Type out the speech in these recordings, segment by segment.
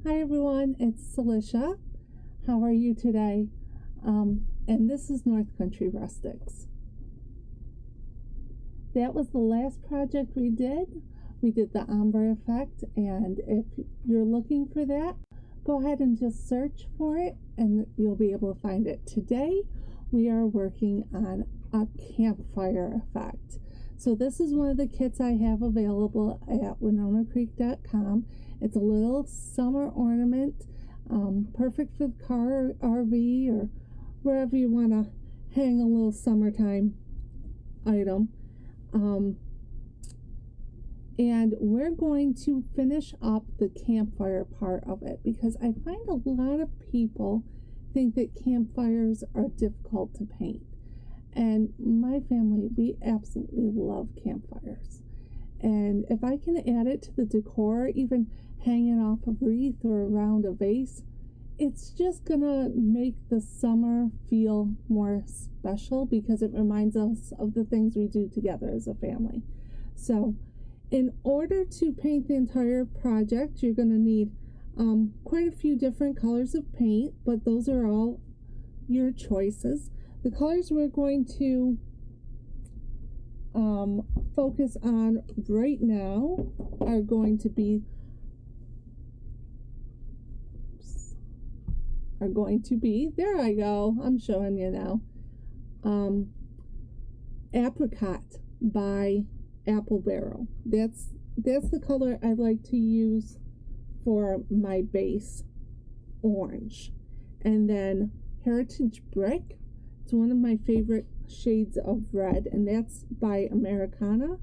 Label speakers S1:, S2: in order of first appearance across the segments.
S1: Hi everyone, it's Celicia. How are you today? And this is North Country Rustics. That was the last project we did. We did the ombre effect, and if you're looking for that, go ahead and just search for it and you'll be able to find it. Today we are working on a campfire effect. So this is one of the kits I have available at WinonaCreek.com. It's a little summer ornament, perfect for the car or RV or wherever you want to hang a little summertime item. And we're going to finish up the campfire part of it because I find a lot of people think that campfires are difficult to paint. And my family, we absolutely love campfires. And if I can add it to the decor, even hang it off a wreath or around a vase, it's just gonna make the summer feel more special because it reminds us of the things we do together as a family. So in order to paint the entire project, you're gonna need quite a few different colors of paint, but those are all your choices. The colors we're going to focus on right now are going to be there I go, I'm showing you now, Apricot by Apple Barrel. That's the color I like to use for my base orange. And then Heritage Brick, it's one of my favorite shades of red, and that's by Americana.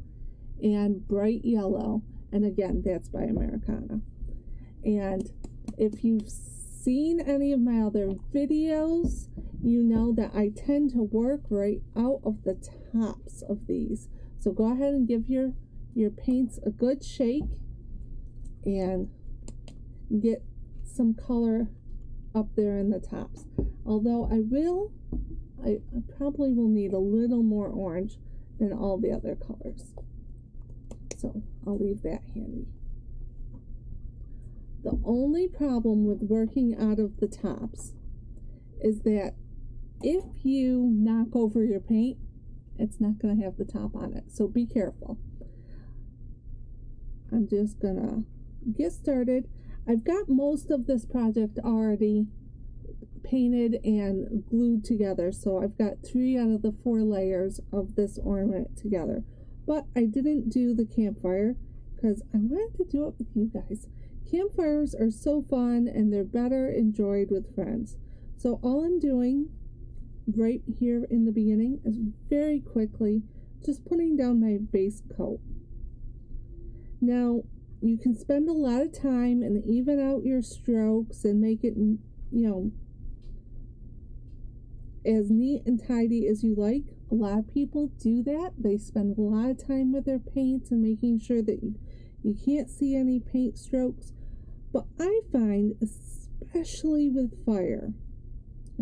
S1: And Bright Yellow, and again, that's by Americana. And if you've seen any of my other videos, you know that I tend to work right out of the tops of these. So go ahead and give your paints a good shake and get some color up there in the tops. Although I probably will need a little more orange than all the other colors. So I'll leave that handy. The only problem with working out of the tops is that if you knock over your paint, it's not going to have the top on it. So be careful. I'm just going to get started. I've got most of this project already painted and glued together. So I've got 3 out of the 4 layers of this ornament together. But I didn't do the campfire because I wanted to do it with you guys. Campfires are so fun and they're better enjoyed with friends. So all I'm doing right here in the beginning is very quickly just putting down my base coat. Now you can spend a lot of time and even out your strokes and make it, as neat and tidy as you like. A lot of people do that. They spend a lot of time with their paints and making sure that you can't see any paint strokes. But I find, especially with fire,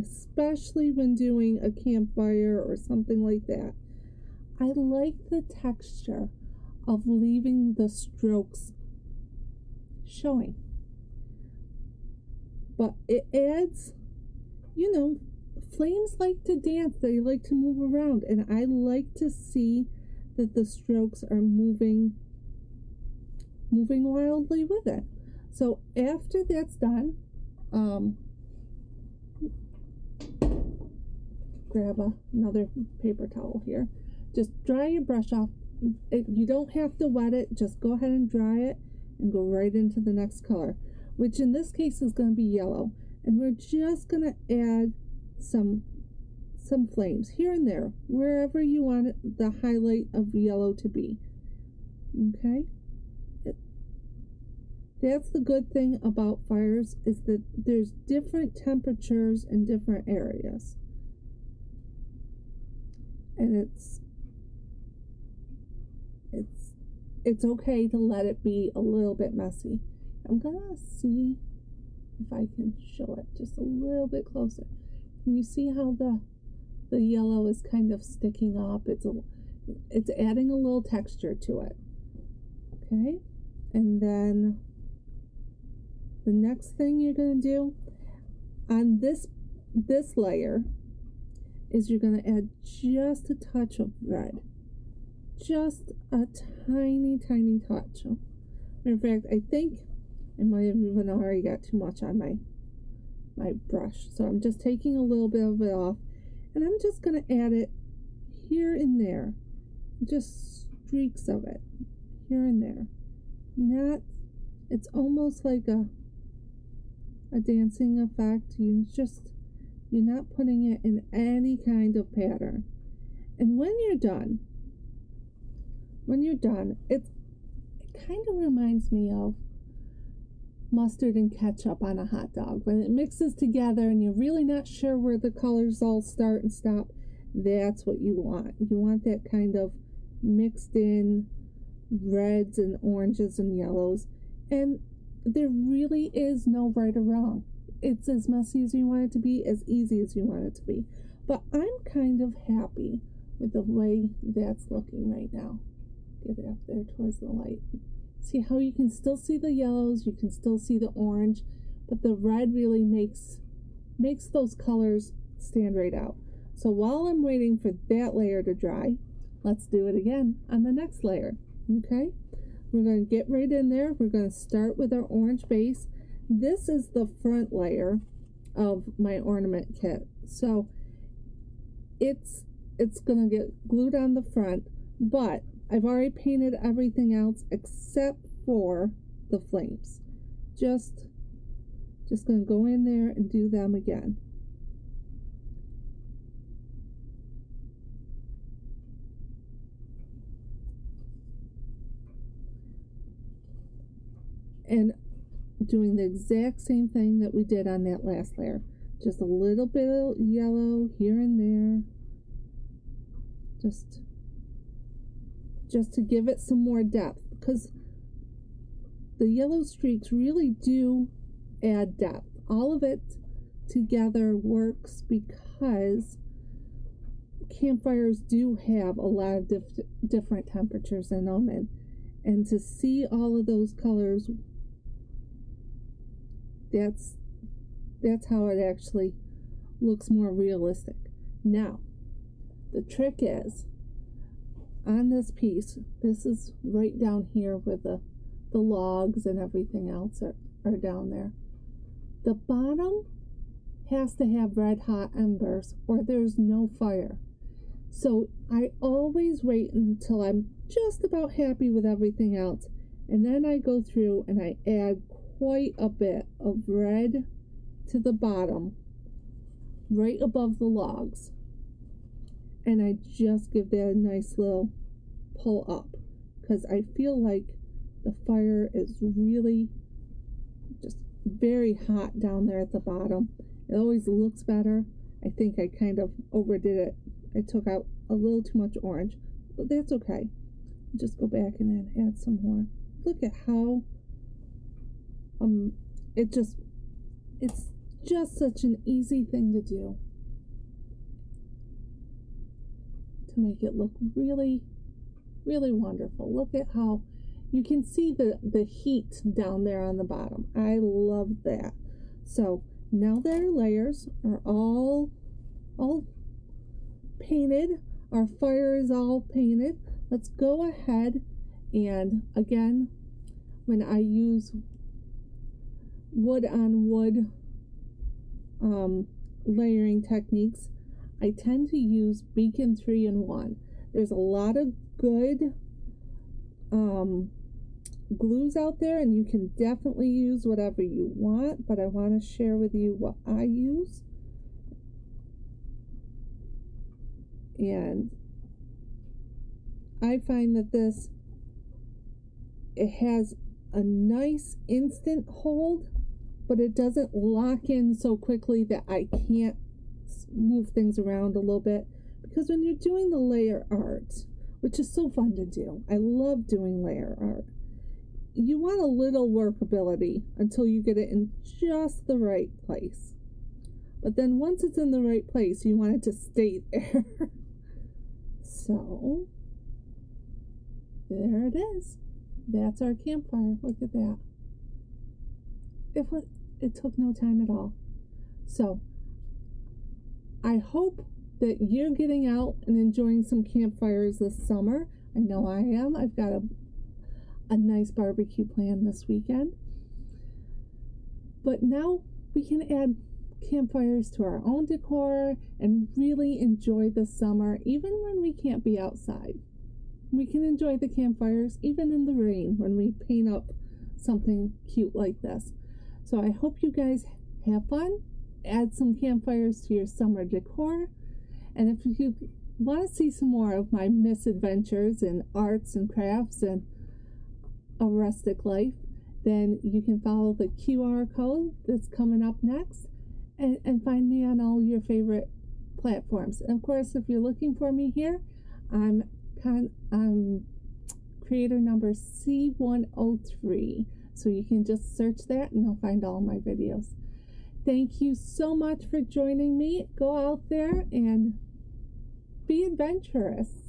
S1: especially when doing a campfire or something like that, I like the texture of leaving the strokes showing. But it adds, flames like to dance, they like to move around, and I like to see that the strokes are moving wildly with it. So after that's done, grab another paper towel here. Just dry your brush off. You don't have to wet it, just go ahead and dry it and go right into the next color, which in this case is going to be yellow. And we're just going to add some flames here and there, wherever you want the highlight of yellow to be. Okay? That's the good thing about fires, is that there's different temperatures in different areas. And it's okay to let it be a little bit messy. I'm gonna see if I can show it just a little bit closer. Can you see how the yellow is kind of sticking up? It's adding a little texture to it. Okay, and then the next thing you're going to do on this layer is you're going to add just a touch of red. Just a tiny, tiny touch. In fact, I think I might have even already got too much on my brush. So I'm just taking a little bit of it off, and I'm just going to add it here and there. Just streaks of it here and there. It's almost like a dancing effect. You're not putting it in any kind of pattern. And when you're done, it kind of reminds me of mustard and ketchup on a hot dog. When it mixes together and you're really not sure where the colors all start and stop, that's what you want. You want that kind of mixed in reds and oranges and yellows. And there really is no right or wrong. It's as messy as you want it to be, as easy as you want it to be. But I'm kind of happy with the way that's looking right now. Get it up there towards the light. See how you can still see the yellows, you can still see the orange, but the red really makes those colors stand right out. So while I'm waiting for that layer to dry, let's do it again on the next layer. Okay? We're going to get right in there. We're going to start with our orange base. This is the front layer of my ornament kit. So it's going to get glued on the front, but I've already painted everything else except for the flames. Just going to go in there and do them again. And doing the exact same thing that we did on that last layer. Just a little bit of yellow here and there. Just to give it some more depth, because the yellow streaks really do add depth. All of it together works because campfires do have a lot of different temperatures in them, and to see all of those colors, that's how it actually looks more realistic. Now, the trick is, on this piece, this is right down here where the logs and everything else are down there. The bottom has to have red hot embers or there's no fire. So I always wait until I'm just about happy with everything else, and then I go through and I add quite a bit of red to the bottom, right above the logs. And I just give that a nice little pull up, because I feel like the fire is really just very hot down there at the bottom. It always looks better. I think I kind of overdid it. I took out a little too much orange, but that's okay. Just go back and then add some more. Look at how it's just such an easy thing to do to make it look really, really wonderful. Look at how you can see the heat down there on the bottom. I love that. So now that our layers are all painted, our fire is all painted, let's go ahead and, again, when I use wood on wood layering techniques, I tend to use Beacon 3-in-1. There's a lot of good glues out there, and you can definitely use whatever you want, but I want to share with you what I use. And I find that it has a nice instant hold, but it doesn't lock in so quickly that I can't move things around a little bit. Because when you're doing the layer art, which is so fun to do, I love doing layer art, you want a little workability until you get it in just the right place. But then once it's in the right place, you want it to stay there. So, there it is. That's our campfire. Look at that. it took no time at all. So I hope that you're getting out and enjoying some campfires this summer. I know I am. I've got a nice barbecue plan this weekend. But now we can add campfires to our own decor and really enjoy the summer even when we can't be outside. We can enjoy the campfires even in the rain when we paint up something cute like this. So I hope you guys have fun. Add some campfires to your summer decor. And if you want to see some more of my misadventures in arts and crafts and a rustic life, then you can follow the QR code that's coming up next and find me on all your favorite platforms. And of course, if you're looking for me here, I'm creator number C103. So you can just search that and you'll find all my videos. Thank you so much for joining me. Go out there and be adventurous.